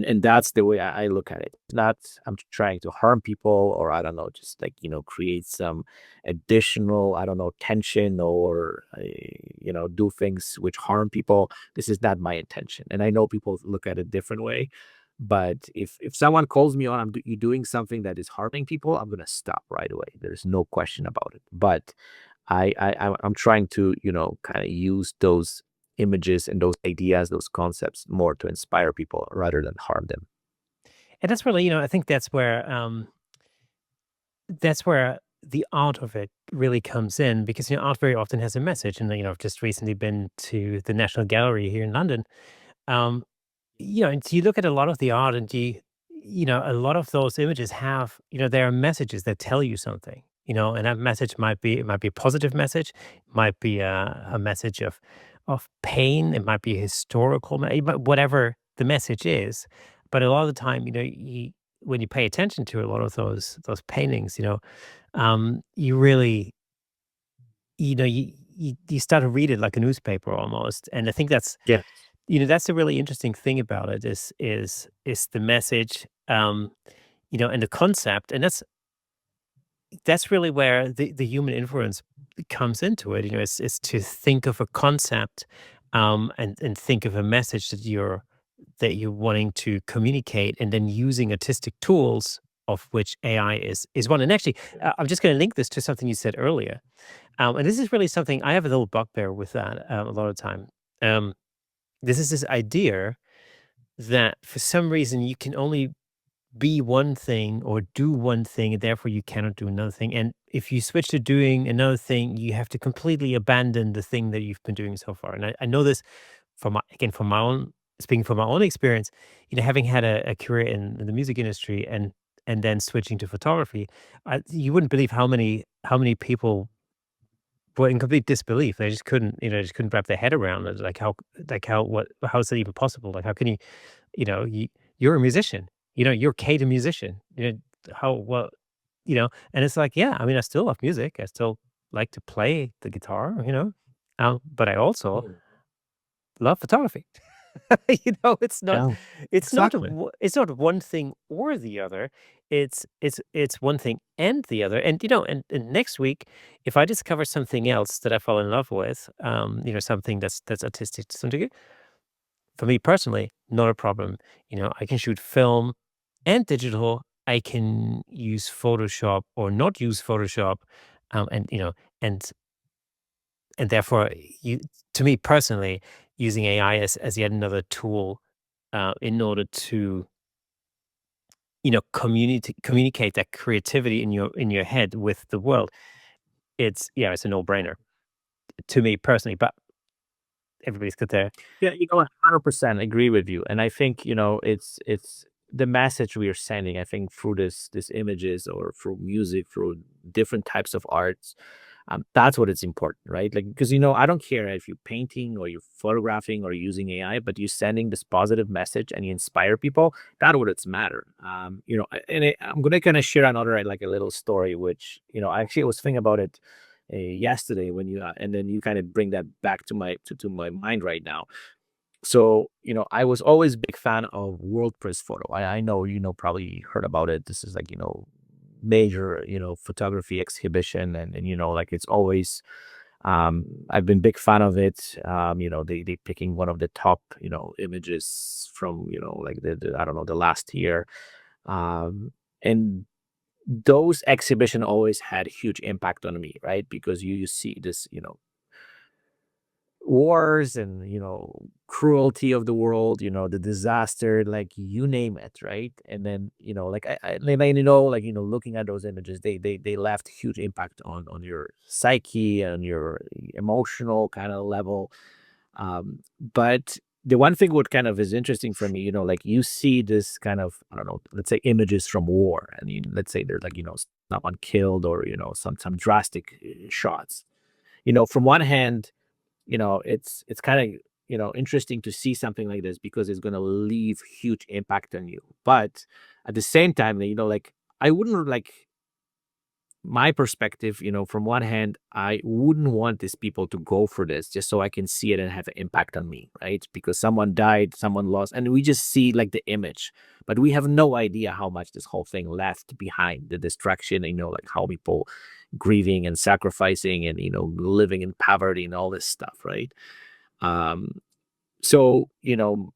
And that's the way I look at it. It's not I'm trying to harm people, or I don't know, just like, create some additional, I don't know, tension, or do things which harm people. This is not my intention. And I know people look at it different way, but if someone calls me on, you doing something that is harming people, I'm gonna stop right away. There's no question about it. But I'm trying to, kind of use those images and those ideas, those concepts more to inspire people rather than harm them. And that's really, I think that's where the art of it really comes in because art very often has a message. And I've just recently been to the National Gallery here in London. Um, and you look at a lot of the art, and a lot of those images have, there are messages that tell you something. And that message might be a positive message, might be a message of pain, it might be historical, whatever the message is. But a lot of the time, when you pay attention to a lot of those paintings, you really, you start to read it like a newspaper almost. And I think Yeah. that's the really interesting thing about it is the message, and the concept, and that's really where the human influence comes into it. Is to think of a concept, and think of a message that you're wanting to communicate, and then using artistic tools, of which AI is one. And actually, I'm just going to link this to something you said earlier, and this is really something I have a little bugbear with that a lot of time. Um, this is this idea that for some reason you can only be one thing or do one thing, and therefore you cannot do another thing. And if you switch to doing another thing, you have to completely abandon the thing that you've been doing so far. And I know this from my own, speaking from my own experience, having had a career in the music industry, and then switching to photography, you wouldn't believe how many people were in complete disbelief. They just couldn't, just couldn't wrap their head around it. How is that even possible? Like, how can you're a musician, you're Kate, a musician, how, well, and it's like, yeah, I mean, I still love music. I still like to play the guitar, but I also Mm. love photography. It's not Yeah, it's not exactly. it's not one thing or the other. It's one thing and the other. And next week, if I discover something else that I fall in love with, something that's artistic to some degree, for me personally, not a problem. I can shoot film and digital. I can use Photoshop or not use Photoshop, and and therefore, you to me personally, using AI as yet another tool, in order to, communicate that creativity in your head with the world. It's a no-brainer to me personally, but everybody's got their. Yeah, 100% agree with you. And I think, it's the message we are sending, I think, through this images, or through music, through different types of arts. That's what it's important, right? Like, because, I don't care if you're painting or you're photographing or using AI, but you're sending this positive message and you inspire people. That's what it's matter. I'm gonna kind of share another, like, a little story, which, I actually was thinking about it yesterday, when and then you kind of bring that back to my mind right now. So, I was always big fan of World Press Photo. I know, probably heard about it. This is like, major, photography exhibition, and like, it's always, I've been big fan of it. They picking one of the top, images from, like, I don't know, the last year. And those exhibition always had huge impact on me, right? Because you see this, wars, and cruelty of the world, the disaster, like, you name it, right? And then, like, like, looking at those images, they left huge impact on your psyche and your emotional kind of level. But the one thing what kind of is interesting for me, like, you see this kind of, I don't know, let's say, images from war, and let's say there's, like, someone killed, or some drastic shots. From one hand, it's kind of, interesting to see something like this, because it's going to leave huge impact on you. But at the same time, like, I wouldn't, like, my perspective, from one hand, I wouldn't want these people to go for this just so I can see it and have an impact on me, right? Because someone died, someone lost, and we just see like the image, but we have no idea how much this whole thing left behind, the destruction, like how people grieving and sacrificing and, living in poverty and all this stuff, right? Um, so,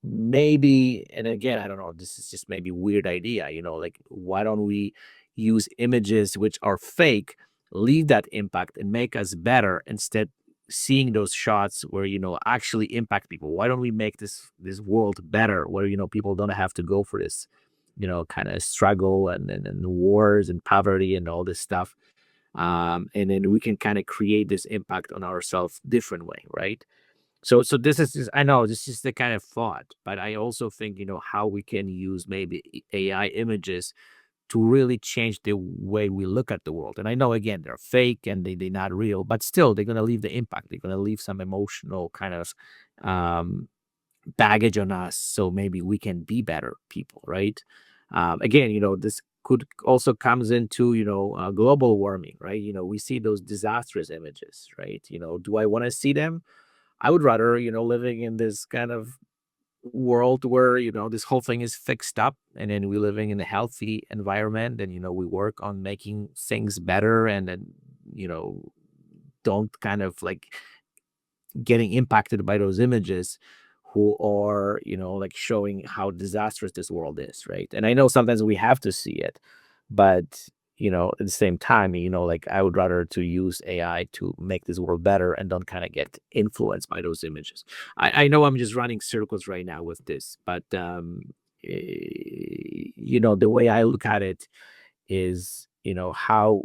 maybe, and again, I don't know, this is just maybe weird idea, like why don't we use images which are fake, leave that impact and make us better instead seeing those shots where, actually impact people. Why don't we make this world better where, people don't have to go for this, kind of struggle and wars and poverty and all this stuff. And then we can kind of create this impact on ourselves different way, right? So this is just, I know this is the kind of thought, but I also think, how we can use maybe AI images to really change the way we look at the world. And I know again they're fake and they're not real, but still they're gonna leave the impact. They're gonna leave some emotional kind of um baggage on us. So maybe we can be better people, right? Again, this could also comes into, global warming, right? We see those disastrous images, right? Do I want to see them? I would rather, living in this kind of world where, this whole thing is fixed up and then we're living in a healthy environment and, we work on making things better and then, you know, don't kind of like getting impacted by those images who are, like showing how disastrous this world is, right? And I know sometimes we have to see it, but at the same time, like I would rather to use AI to make this world better and don't kind of get influenced by those images. I know I'm just running circles right now with this, but the way I look at it is, how,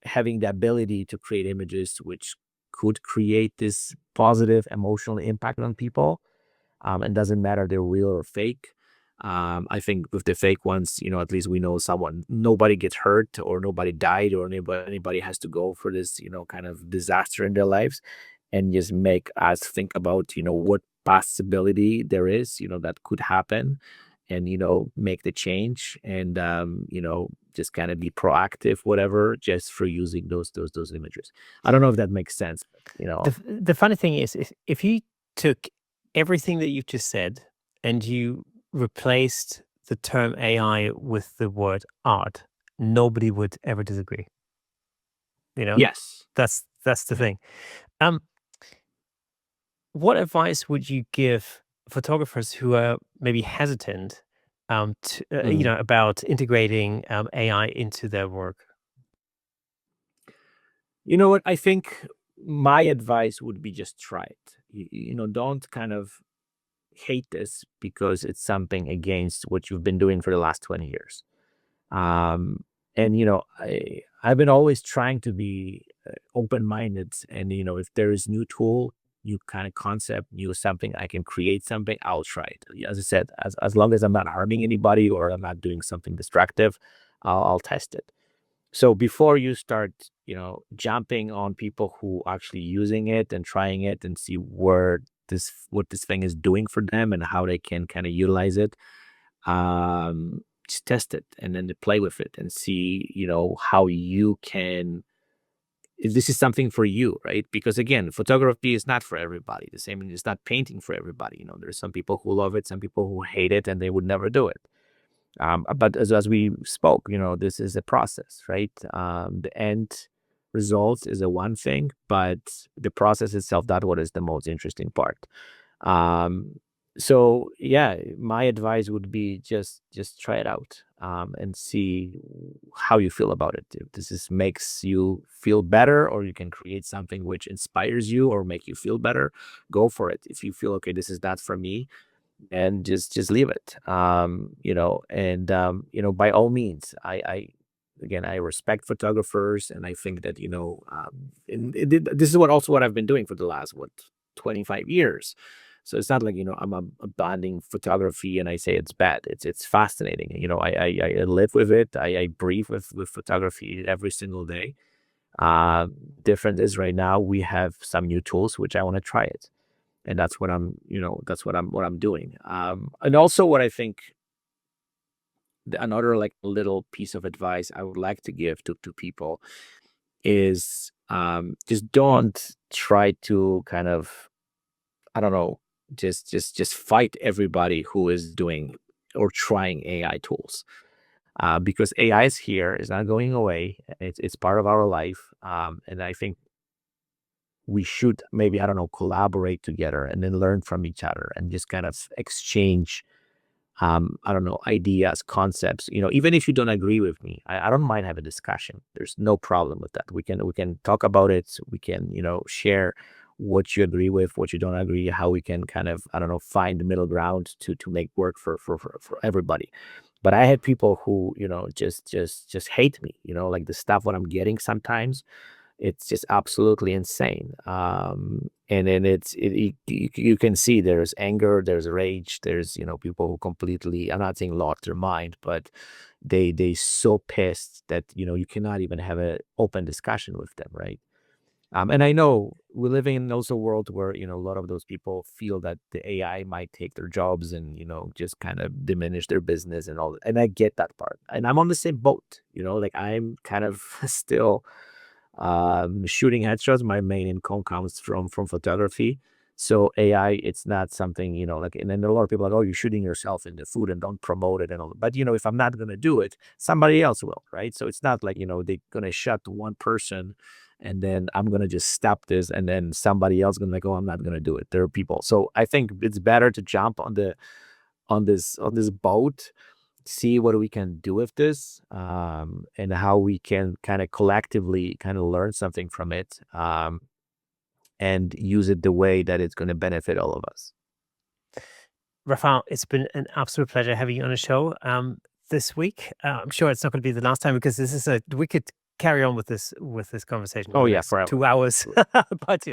having the ability to create images which could create this positive emotional impact on people. And doesn't matter they're real or fake. I think with the fake ones, at least we know nobody gets hurt or nobody died or anybody has to go for this, kind of disaster in their lives and just make us think about, what possibility there is, that could happen and, make the change and, just kind of be proactive, whatever, just for using those images. I don't know if that makes sense, but, The funny thing is, if you took everything that you've just said and you replaced the term AI with the word art, nobody would ever disagree. You know, yes. that's the thing. Um, what advice would you give photographers who are maybe hesitant, Mm. about integrating AI into their work? You know what? I think my advice would be just try it. Don't kind of hate this because it's something against what you've been doing for the last 20 years. Um, and I've been always trying to be open-minded, and if there is new tool, new kind of concept, new something, I can create something, I'll try it. As I said, as long as I'm not harming anybody or I'm not doing something destructive, I'll test it. So before you start, jumping on people who actually using it and trying it and see what this thing is doing for them and how they can kind of utilize it, just test it and then to play with it and see, how you can, if this is something for you, right? Because again, photography is not for everybody. The same, it's not painting for everybody. There's some people who love it, some people who hate it, and they would never do it. But as we spoke, this is a process, right? The end results is a one thing, but the process itself, that what is the most interesting part. Um, so yeah, my advice would be just try it out and see how you feel about it. If this is makes you feel better, or you can create something which inspires you or make you feel better, go for it. If you feel okay, this is not for me, and just leave it. And by all means, I again, I respect photographers, and I think that this is what I've been doing for the last 25 years. So it's not like I'm abandoning photography and I say it's bad. It's fascinating. I live with it. I breathe with photography every single day. Uh, Different is right now we have some new tools which I want to try it, and that's what I'm doing. And also what I think another like little piece of advice I would like to give to people is just don't try to kind of, I don't know, just fight everybody who is doing or trying AI tools, because AI is here, it's not going away. It's part of our life, and I think we should maybe, I don't know, collaborate together and then learn from each other and just kind of exchange, I don't know, ideas, concepts. Even if you don't agree with me, I don't mind having a discussion. There's no problem with that. We can talk about it. We can, share what you agree with, what you don't agree, how we can kind of, I don't know, find the middle ground to make work for everybody. But I had people who, just hate me, like the stuff what I'm getting sometimes. It's just absolutely insane. And then you can see there's anger, there's rage, there's, people who completely, I'm not saying lost their mind, but they so pissed that, you cannot even have an open discussion with them, right? And I know we're living in also a world where, a lot of those people feel that the AI might take their jobs and, just kind of diminish their business and all that. And I get that part. And I'm on the same boat, like I'm kind of still shooting headshots. My main income comes from photography. So AI, it's not something, like, and then a lot of people are like, oh, you're shooting yourself in the food and don't promote it and all. But, if I'm not going to do it, somebody else will, right? So it's not like, they're going to shut one person and then I'm going to just stop this. And then somebody else going to like, oh, I'm not going to do it. There are people. So I think it's better to jump on this boat, see what we can do with this, and how we can kind of collectively kind of learn something from it, and use it the way that it's going to benefit all of us. Rafal, it's been an absolute pleasure having you on the show this week. I'm sure it's not going to be the last time because we could carry on with this conversation for Oh the yeah, next forever. 2 hours. But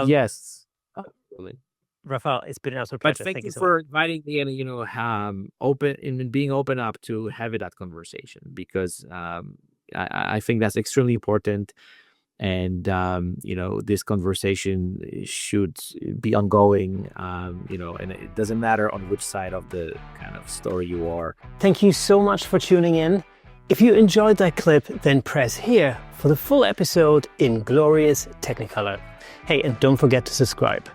Yes, absolutely. Rafal, it's been an absolute But pleasure. thank Thank you you so much. for inviting me and, open and being open up to have that conversation, because I think that's extremely important. And this conversation should be ongoing, and it doesn't matter on which side of the kind of story you are. Thank you so much for tuning in. If you enjoyed that clip, then press here for the full episode in glorious Technicolor. Hey, and don't forget to subscribe.